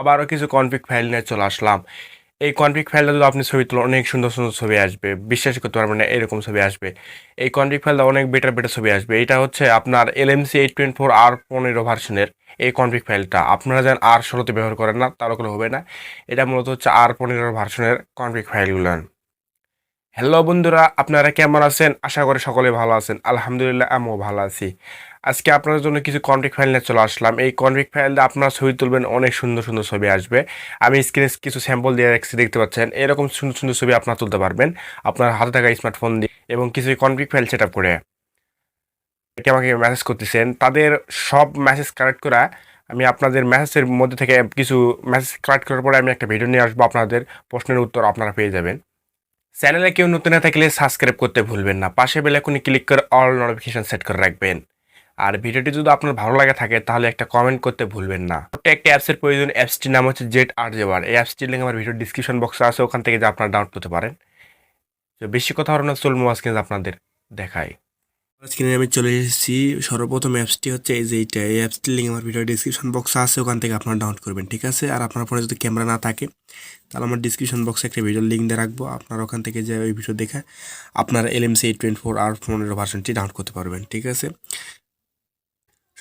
আবারও কিছু config file নিয়ে চলে আসলাম। এই কনফিগ ফাইলটা যদি আপনি ছবি তোলেন অনেক সুন্দর সুন্দর ছবি আসবে, বিশ্বাস করতে পারবেন না এরকম ছবি আসবে। এই কনফিগ ফাইলটা অনেক বেটার বেটার ছবি আসবে। এটা হচ্ছে আপনার LMC 824 R15 ভার্সনের এই কনফিগ ফাইলটা। আপনারা যেন R16তে ব্যবহার করেন না, তাহলে কোনো হবে না। এটা মূলত হচ্ছে R15 ভার্সনের কনফিগ ফাইলগুলো। হ্যালো বন্ধুরা, আপনারা কেমন আছেন? আশা করি সকলে ভালো আছেন। আলহামদুলিল্লাহ, আমিও ভালো আছি। আজকে আপনাদের জন্য কিছু কনফিগ ফাইল নিয়ে চলে আসলাম। এই কনফিগ ফাইল দিয়ে আপনারা ছবি তুলবেন, অনেক সুন্দর সুন্দর ছবি আসবে। আমি স্ক্রিনে কিছু স্যাম্পল দিয়ে রাখছি, দেখতে পাচ্ছেন। এরকম সুন্দর সুন্দর ছবি আপনারা তুলতে পারবেন আপনার হাতে থাকা স্মার্টফোন দিয়ে, এবং কিছু কনফিগ ফাইল সেট আপ করে। আমাকে মেসেজ করতেছেন, তাদের সব মেসেজ কালেক্ট করা আমি আপনাদের মেসেজের মধ্যে থেকে কিছু মেসেজ কালেক্ট করার পরে আমি একটা ভিডিও নিয়ে আসবো। আপনাদের প্রশ্নের উত্তর আপনারা পেয়ে যাবেন। চ্যানেলে কেউ নতুন না থাকলে সাবস্ক্রাইব করতে ভুলবেন না, পাশে বেল আইকনে ক্লিক করে অল নোটিফিকেশন সেট করে রাখবেন। আর ভিডিওটি যদি আপনার ভালো লাগে থাকে তাহলে একটা কমেন্ট করতে ভুলবেন না। একটা অ্যাপসের প্রয়োজন, অ্যাপসটির নাম হচ্ছে জেট আর জেবার। এই অ্যাপসটির লিঙ্ক আমার ভিডিও ডিসক্রিপশন বক্সে আছে, ওখান থেকে যে আপনারা ডাউনলোড করতে পারেন। তো বেশি কথা হবে না, চলুন আজকে আপনাদের দেখাই। স্ক্রিনে আমি চলে এসেছি। সর্বপ্রথম অ্যাপসটি হচ্ছে এই যে এইটা, এই অ্যাপসটির লিঙ্ক আমার ভিডিও ডিসক্রিপশন বক্সে আছে, ওখান থেকে আপনারা ডাউনলোড করবেন, ঠিক আছে? আর আপনার ফোনে যদি ক্যামেরা না থাকে তাহলে আমার ডিসক্রিপশন বক্সে একটা ভিডিওর লিঙ্ক দিয়ে রাখবো, আপনারা ওখান থেকে যে ওই ভিডিও দেখে আপনারা LMC 824 R15 ভার্সনটি ডাউনলোড করতে পারবেন, ঠিক আছে?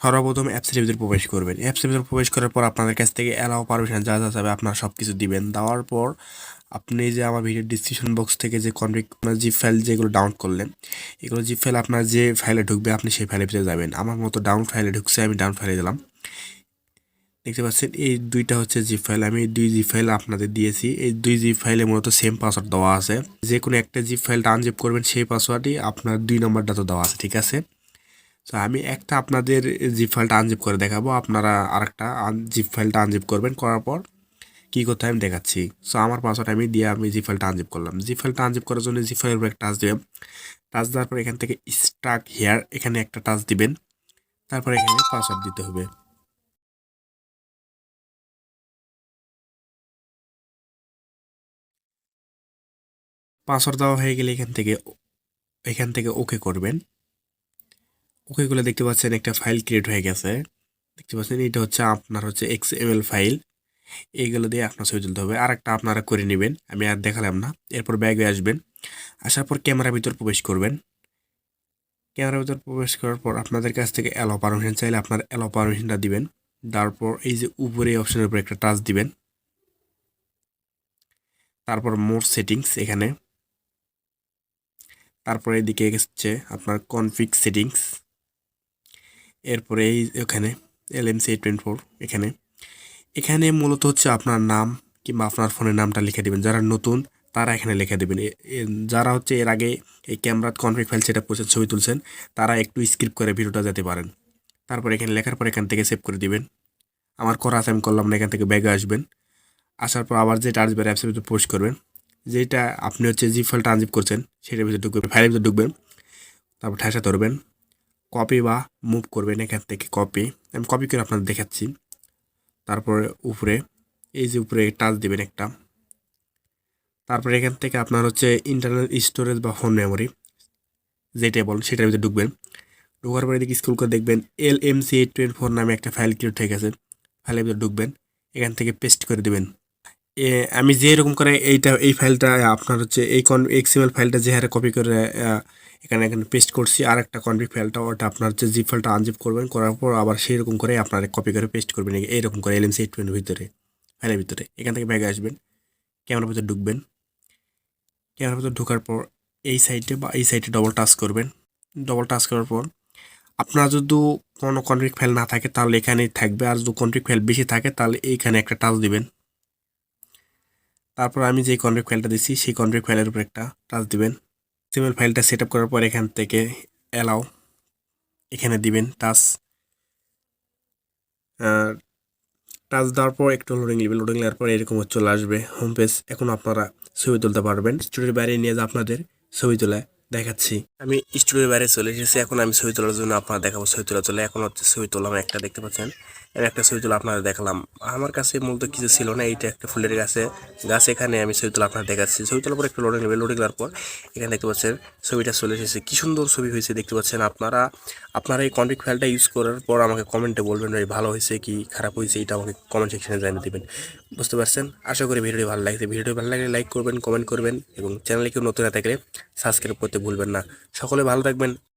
সর্বপ্রথম অ্যাপসের ভিতরে প্রবেশ করবেন। অ্যাপসের ভিতরে প্রবেশ করার পর আপনাদের কাছ থেকে অ্যালাও পারমিশন যা যা যাবে আপনারা সব কিছু দিবেন। দেওয়ার পর আপনি যে আমার ভিডিও ডিসক্রিপশন বক্স থেকে যে কনফিগ জিপ ফাইল যেগুলো ডাউনলোড করলেন, এগুলো জিপ ফাইল আপনার যে ফাইলে ঢুকবে আপনি সেই ফাইলের ভিতরে যাবেন। আমার মতো ডাউন ফাইলে ঢুকছে, আমি ডাউন ফাইলে দিলাম। দেখতে পাচ্ছেন এই দুইটা হচ্ছে জিপ ফাইল, আমি দুই জিপ ফাইল আপনাদের দিয়েছি। এই দুই জিপ ফাইলে মূলত সেম পাসওয়ার্ড দেওয়া আছে। যে কোনো একটা জিপ ফাইলটা আনজিপ করবেন, সেই পাসওয়ার্ডই আপনার 2 নম্বরটা তো দেওয়া আছে, ঠিক আছে? তো আমি একটা আপনাদের জিপ ফাইলটা আনজিপ করে দেখাবো, আপনারা আরেকটা জিপ ফাইলটা আনজিপ করবেন। করার পর কী করতে আমি দেখাচ্ছি। সো আমার পাসওয়ার্ড আমি দিয়ে আমি জিপ ফাইলটা আনজিপ করলাম। জিপ ফাইলটা আনজিপ করার জন্য জিপ ফাইলের উপর একটা টাচ দেবেন। টাচ দেওয়ার পর এখান থেকে স্টাক হেয়ার এখানে একটা টাচ দিবেন। তারপর এখানে পাসওয়ার্ড দিতে হবে। পাসওয়ার্ড দেওয়া হয়ে গেলে এখান থেকে ওকে করবেন। ওকে করলে দেখতে পাচ্ছেন একটা ফাইল ক্রিয়েট হয়ে গেছে। দেখতে পাচ্ছেন এটা হচ্ছে আপনার হচ্ছে XML ফাইল। এইগুলো দিয়ে আপনার ছবি তুলতে হবে। আর একটা আপনারা করে নেবেন, আমি আর দেখালাম না। এরপর ব্যাগে আসবেন, আসার পর ক্যামেরার ভিতর প্রবেশ করবেন। ক্যামেরার ভিতর প্রবেশ করার পর আপনাদের কাছ থেকে অ্যালাও পারমিশন চাইলে আপনার অ্যালাও পারমিশনটা দিবেন। তারপর এই যে উপরে অপশনের উপর একটা টাচ দিবেন। তারপর মোর সেটিংস এখানে, তারপরে এদিকে হচ্ছে আপনার কনফিগ সেটিংস। এরপরে এই ওখানে LMC 824 এখানে এখানে মূলত হচ্ছে আপনার নাম কিংবা আপনার ফোনের নামটা লিখে দেবেন। যারা নতুন তারা এখানে লিখে দেবেন। যারা হচ্ছে এর আগে এই ক্যামেরার কনফিগ ফাইল সেট আপ করছেন, ছবি তুলছেন, তারা একটু স্কিপ করে ভিডিওটা যেতে পারেন। তারপর এখানে লেখার পর এখান থেকে সেভ করে দিবেন। আমার করা আছে, আমি করলাম না। এখান থেকে ব্যাগে আসবেন, আসার পর আবার যে টার্চ বার অ্যাপসের ভিতরে পোস্ট করবেন। যেটা আপনি হচ্ছে জিপ ফাইলটা আনজিপ করছেন সেটার ভিতরে ঢুকবেন, ফাইলের ভিতরে ঢুকবেন। তারপর ঠাসা ধরবেন, কপি বা মুভ করবেন। এখান থেকে কপি, আমি কপি করে আপনাদের দেখাচ্ছি। তারপরে উপরে এই যে উপরে টাচ দিবেন একটা। তারপরে এখান থেকে আপনার হচ্ছে ইন্টারনাল স্টোরেজ বা ফোন মেমোরি যেটা বলেন সেটার ভিতরে ঢুকবেন। ঢোকার পরে এদিকে স্ক্রল করে দেখবেন LMC 824 নামে একটা ফাইল ক্রিয়েট হয়ে গেছে। ফাইলের ভিতরে ঢুকবেন, এখান থেকে পেস্ট করে দেবেন। আমি যে এরকম করে এই ফাইলটা আপনার হচ্ছে এই XML ফাইলটা যে হারে কপি করে এখানে পেস্ট করছি, আর একটা কনফিগ ফাইলটা ওটা আপনার হচ্ছে জিপ ফাইলটা আনজিপ করবেন। করার পর আবার সেই রকম করে আপনার কপি করে পেস্ট করবেন এইরকম করে LMC 824 ভিতরে ফাইলের ভিতরে। এখান থেকে ব্যাগে আসবেন, ক্যামেরার ভিতরে ঢুকবেন। ক্যামেরার ভিতরে ঢোকার পর এই সাইডে বা এই সাইডে ডবল টাচ করবেন। ডবল টাচ করার পর আপনার যদি কোনো কনফিগ ফাইল না থাকে তাহলে এখানেই থাকবে, আর যদি কনফিগ ফাইল বেশি থাকে তাহলে এইখানে একটা টাচ দিবেন। তারপর আমি যে কনফিগ ফাইলটা দিচ্ছি সেই কনফিগ ফাইলের উপর একটা টাচ দিবেন। সিমেল ফাইলটা সেট আপ করার পর এখান থেকে অ্যালাউ এখানে দিবেন টাচ। টাচ দেওয়ার পর একটু লোডিং নেবেন। লোডিং নেওয়ার পর এরকম চলে আসবে হোম পেজ। এখন আপনারা ছবি তুলতে পারবেন। স্টুডিওর বাইরে নিয়ে যা আপনাদের ছবি তোলা দেখাচ্ছি। আমি স্টুডিওর বাইরে চলে এসেছি, এখন আমি ছবি তোলার জন্য আপনারা দেখাবো ছবি তোলা চলে। এখন হচ্ছে ছবি তোলা একটা দেখতে পাচ্ছেন, এর একটা ছবি তুলে আপনারা দেখালাম। আমার কাছে মূলত কিছু ছিল না, এইটা একটা ফুলের গাছ এখানে আমি ছবি তুলে আপনারা দেখাচ্ছি। ছবি তোলার পর একটু লোডিং নেবে, লোডিং নেওয়ার পর এখানে দেখতে পাচ্ছেন ছবিটা চলে এসেছে। কি সুন্দর ছবি হয়েছে দেখতে পাচ্ছেন। আপনারা এই কনফিগ ফাইলটা ইউজ করার পর আমাকে কমেন্টে বলবেন ভাই ভালো হয়েছে কি খারাপ হয়েছে, এটা আমাকে কমেন্ট সেকশনে জানিয়ে দেবেন। বুঝতে পারছেন? আশা করি ভিডিওটি ভালো লাগছে। ভিডিওটি ভালো লাগলে লাইক করবেন, কমেন্ট করবেন এবং চ্যানেলে কেউ নতুন না থাকলে সাবস্ক্রাইব করতে ভুলবেন না। সকলে ভালো থাকবেন।